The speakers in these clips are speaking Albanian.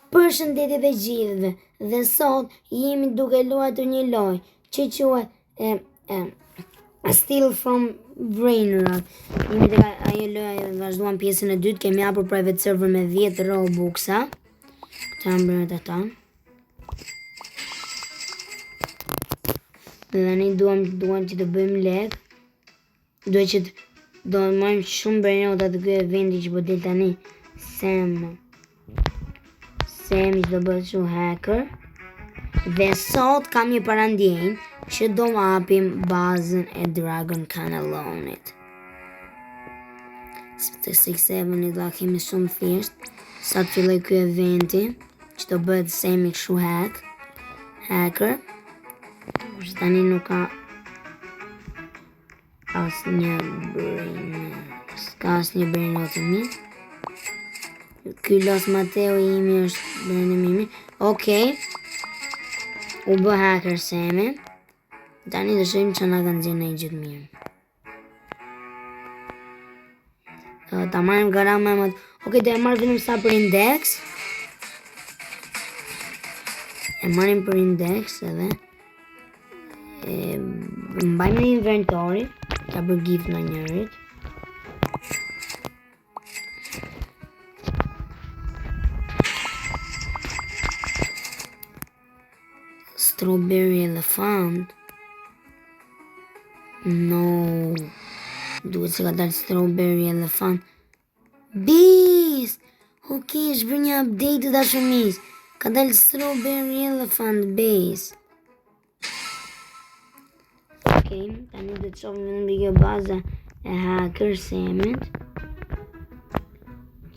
Përshëndetje të gjithëve, dhe sot jemi duke luajtur një lojë që quhet Steal from Brainrot. Jemi tek ajo lojë, vazhduam pjesën e dytë, kemi hapur private server me 10 Robux-a. Këta mbërët ata. Dhe tani duam që të bëjmë lek. Duhet që do të marrim shumë Brainrot atë ky eventi që po del tani. Semi që do bëhet shumë hacker. Dhe sot kam një parandjenjë që do më hapim bazën e Dragon Canalonit. 6-7 do kemi shumë thjesht. Sa të filloj ky eventi që do bëhet semi kështu hacker. Tani nuk ka asnjë Brainrot të mi. Ky Los Mateo imi është brenda mimi. Okej. U bë hacker Semi. Tani do shojmë që na kanë dhënë një gjë të mirë. Ta marrim garama më. Okej, do e marr vetëm sa për index. E marrim për index edhe. Mbajmë në inventori. Ta bëj gift në njërit. Strawberry elephant. No. Duhet se ka dalë strawberry elephant. Bees! Okej, është bërë një update të dashumis. Ka dalë strawberry elephant bees. Okej, tani do të shohim në kjo baza e hacker Semit.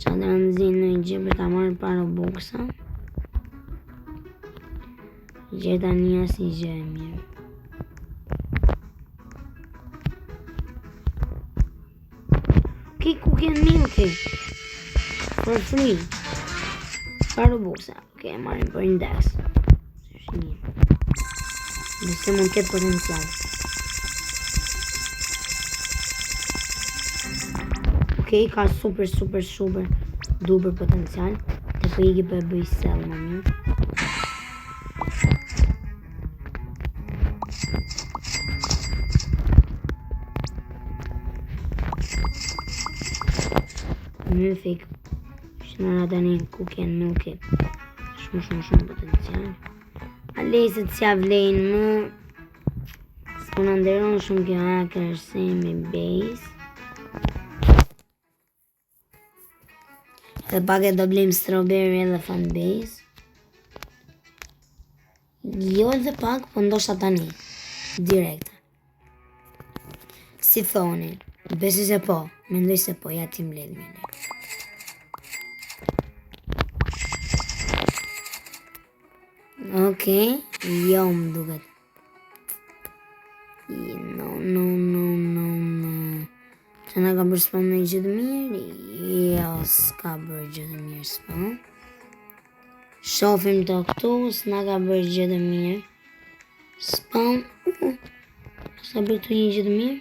Qa të rëmëzin në i gjë për ta marrë para Robux-a. Gjeta një si gjë e mirë. Cookie and milky. For free. Para Robux-a. Okej, marrim për index. Dhe se mund ketë potencial. Okej, ka super duper potencial. Të po iki për e bëj sell më mirë. Mythic. Shënëra tani cookie and milky. Shumë potencial. Alesët si avlejnë më. S'po në nderon shumë kjo hacker Semi base. Dhe pak e do blejmë strawberry elephant base. Jo edhe pak, po ndoshta tani. Direkt. Si thoni, besi se po. Mendoj se po, ja ti mbledh mirë. Okej, jo më duket. No. Që na ka bërë spam me gjë të mirë? Jo, s'ka bërë gjë të mirë spam. Shofim të këtu, s'na ka bërë gjë të mirë. Spam, s'ka bërë këtu një gjë të mirë?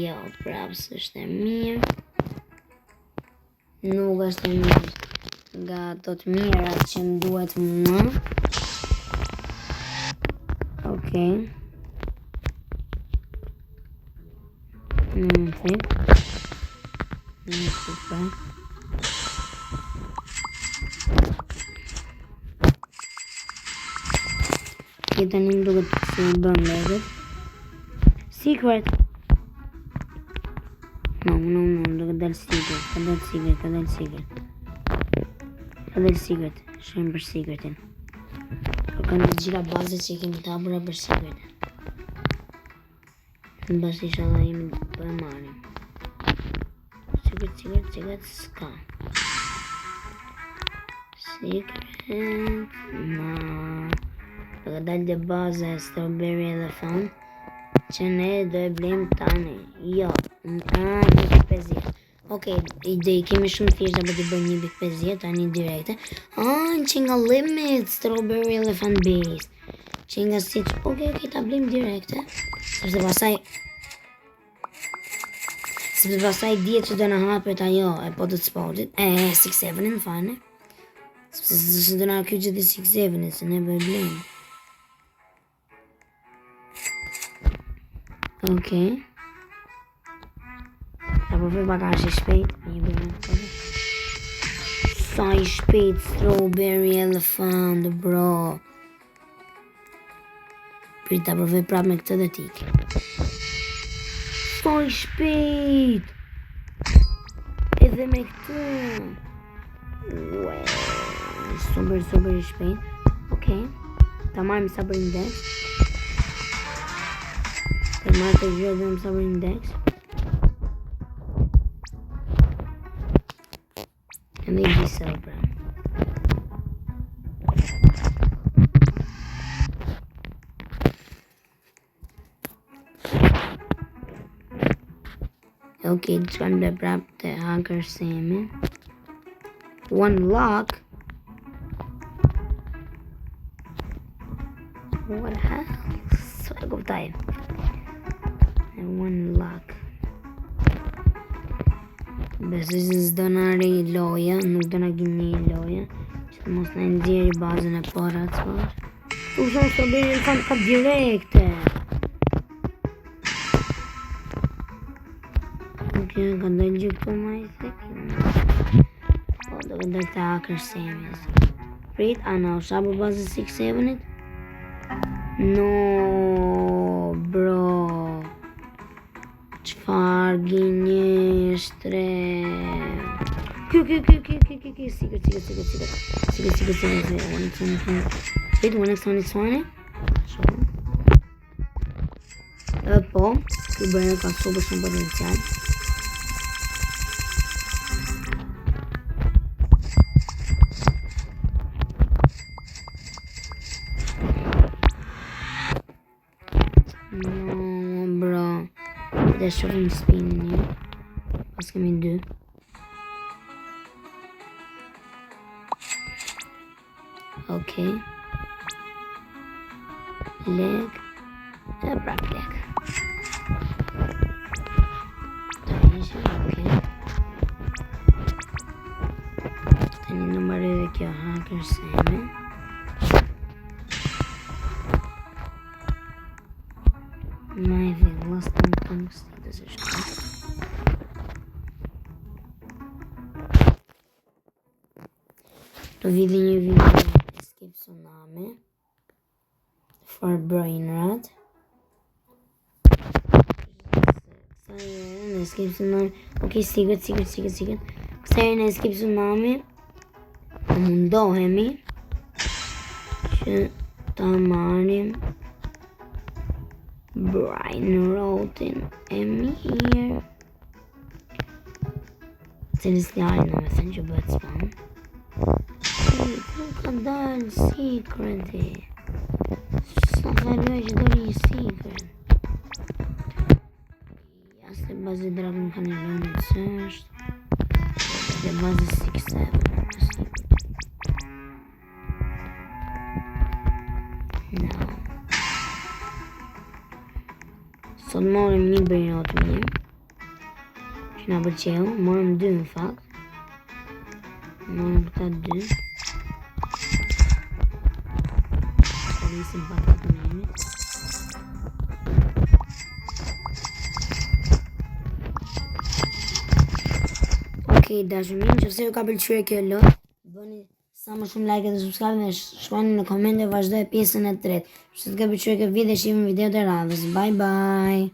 Jo, prapë s'është e mirë. Nuk është e mirë. Nga ato të mirat që më duhet mua. Okej. Super. Kita një duket se i bën legët. Secret. No, duket dalë secret. Ka dalë secret. Shojmë për secretin. Po kanë të gjitha bazët që kemi të hapura për secretin. Në bas inshallah jemi për e marim. Secret s'ka. Secret, ma. Për ka dalë dhe baza e strawberry elephant. Që ne do e blejmë tani. Jo, një 50. Okej, kemi shumë thjesht dhe për të bërë 1.50, tani direkte. Që nga limit, strawberry elephant base. Që nga si që, okej, ta blejmë direkte. Sepse pasaj djetë që do në hapet ajo e po të spotit. 6-7 në fane. Sepse se do na ky gjithë 6-7 se ne bëjmë. Okej. Ta përvej bagash I shpejt. Sa I shpejt Strawberry Elephant, bro. Prit ta përvej prap me këtë dhe tik. Sa I shpejt. Edhe me këtë. Ue. Super I shpejt. Okej. Ta marrim sa për index. Ta marrë të gjë dhe më sa për index. Edhe I gisel pra. Okej, të shkojmë dhe prap të hacker semi. One lock. What the hell? So I go time. And one lock. Besoj se s'do na ri loja, nuk do na gjini loja. Që të mos na nxjerrë bazën e para të çfarë. U zonë të bëjë në fund ka direkte. Okej, ka dalë gjë këtu më I think. Po, do të dalë të hacker semis. Prit, ana u shabu bazë 6-7-it? No, bro. Çfarë gënjeshtre? Ky, secret. Wait, one next one. Po, ky bërë ka super shumë potencial. No, bro. Dhe shohim spinin një. Pas kemi 2. Okej. Leg. E prap leg. Okej. Tani numër edhe kjo hacker semi. My thing, last time comes this is to vidhi një video Escape Tsunami for brain rot. Escape Tsunami. Okay, secret. Kësa e në Escape Tsunami mundohemi që ta marrim brain rotin e mirë. Se në s'kjari në me thënë që bëhet spawn. Nuk ka dalë secreti. S'na faloj që dori një secret. Jasë bazë dragon ka një lënë të sështë. Dhe bazë 6-7. No. Sot morëm një brain rot mirë. Që na pëlqeu, morëm 2 në fakt. Morëm këta 2. Sa nisim pak të minimit. Okej, dashurimin, nëse ju ka pëlqyer kjo lojë, bëni sa më shumë like dhe subscribe dhe shkruani në komente vazhdoj pjesën e tretë. Nëse të ka pëlqyer kjo video, shihemi video të radhës. Bye bye.